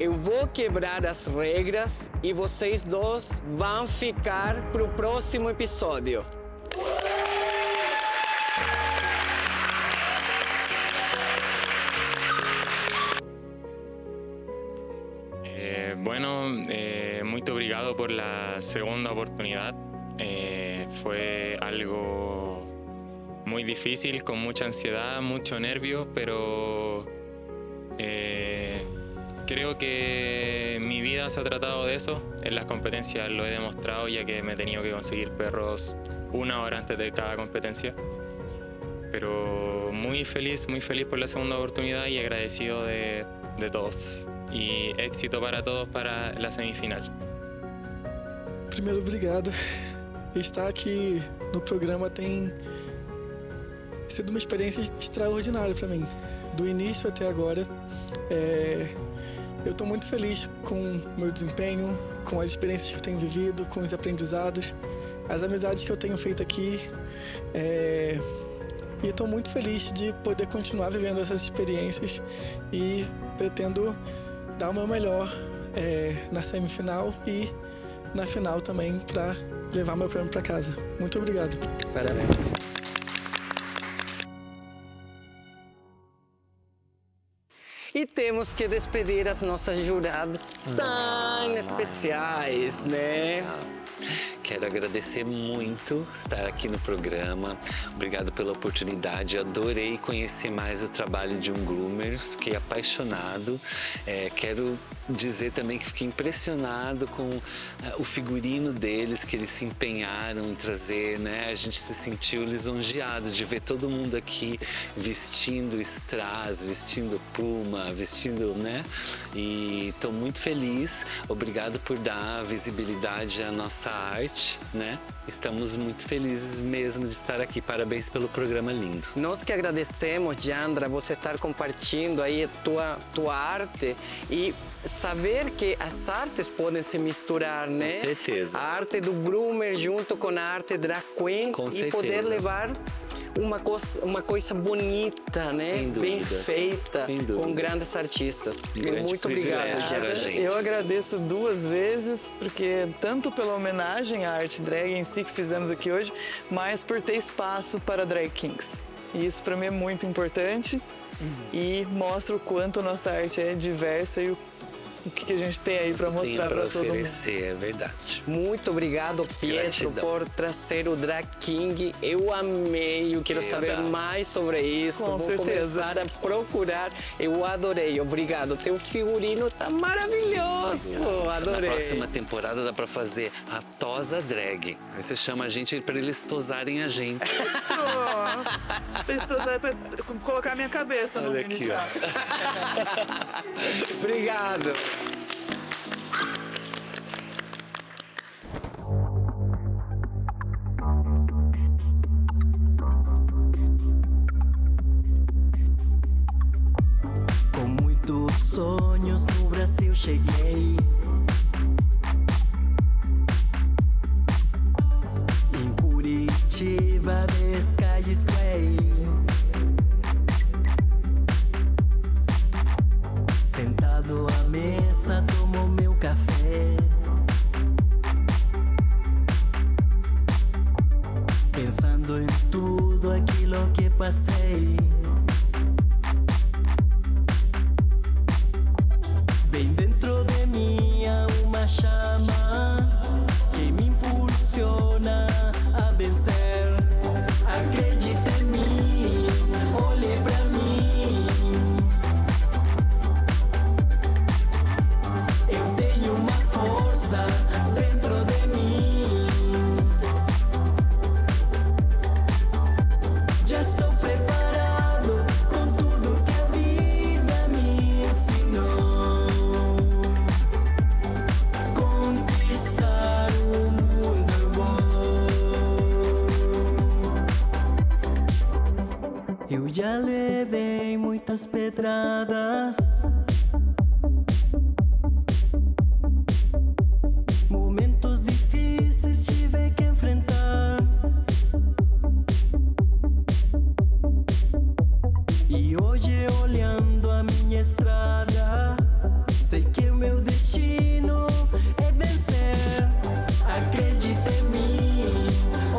eu vou quebrar as regras e vocês dois vão ficar para o próximo episódio. Muito obrigado por la segunda oportunidad. Fue algo muy difícil, con mucha ansiedad, mucho nervio, pero creo que mi vida se ha tratado de eso. En las competencias lo he demostrado, ya que me he tenido que conseguir perros 1 hora antes de cada competencia. Pero muy feliz por la segunda oportunidad y agradecido de todos. y éxito para todos para la semifinal. Primeiro, obrigado. Estar aqui no programa tem sido uma experiência extraordinária para mim, do início até agora. Eu estou muito feliz com o meu desempenho, com as experiências que eu tenho vivido, com os aprendizados, as amizades que eu tenho feito aqui. E estou muito feliz de poder continuar vivendo essas experiências e pretendo dar o meu melhor na semifinal e na final também para levar meu prêmio para casa. Muito obrigado. Parabéns. E temos que despedir as nossas juradas tão especiais, né? Quero agradecer muito estar aqui no programa. Obrigado pela oportunidade. Adorei conhecer mais o trabalho de um groomer. Fiquei apaixonado. Quero dizer também que fiquei impressionado com o figurino deles, que eles se empenharam em trazer, né? A gente se sentiu lisonjeado de ver todo mundo aqui vestindo strass, vestindo pluma, vestindo, né? E estou muito feliz. Obrigado por dar visibilidade à nossa arte, né? Estamos muito felizes mesmo de estar aqui. Parabéns pelo programa lindo. Nós que agradecemos, Jandra, você estar compartilhando aí tua arte e saber que as artes podem se misturar, né? Com certeza. A arte do groomer junto com a arte drag queen Com e certeza. poder levar uma coisa bonita, né? Sem Bem dúvidas. feita, Sem dúvidas. com grandes artistas. Grande Muito obrigado, privilégio pra gente. Eu agradeço 2 vezes, porque tanto pela homenagem à arte drag em si que fizemos aqui hoje, mas por ter espaço para drag kings. E isso para mim é muito importante e mostra o quanto a nossa arte é diversa e o que a gente tem aí para mostrar para todo mundo. É verdade. Muito obrigado, Pietro, Gratidão. por trazer o Drag King. Eu amei, eu quero saber mais sobre isso. Com Vou certeza. começar a procurar. Eu adorei, obrigado. Teu figurino tá maravilhoso. Adorei. Na próxima temporada dá pra fazer a tosa drag. Aí você chama a gente pra eles tosarem a gente. Pra colocar minha cabeça no Olha aqui, ó. Obrigado. Com muitos sonhos no Brasil cheguei. Em Curitiba, the sky is gray. Sentado à mesa, tomo meu café. Pensando em tudo aquilo que passei. Bem dentro de mim há uma chama que me impulsiona a vencer. Acredita em mim, olhe pra mim. Eu tenho uma força dentro de mim. Já estou preparado com tudo que a vida me ensinou. Conquistar o mundo é bom. Eu já levei muitas pedradas. Momentos difíceis tive que enfrentar. E hoje, olhando a minha estrada, sei que o meu destino é vencer. Acredita em mim,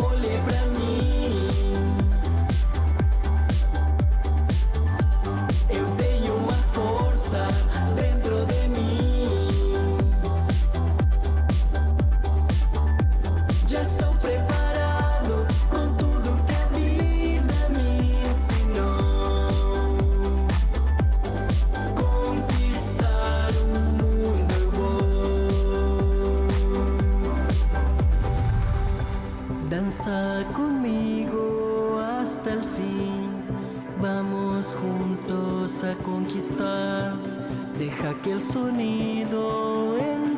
olhe pra mim. Eu tenho uma força retos a conquistar. Deja que el sonido en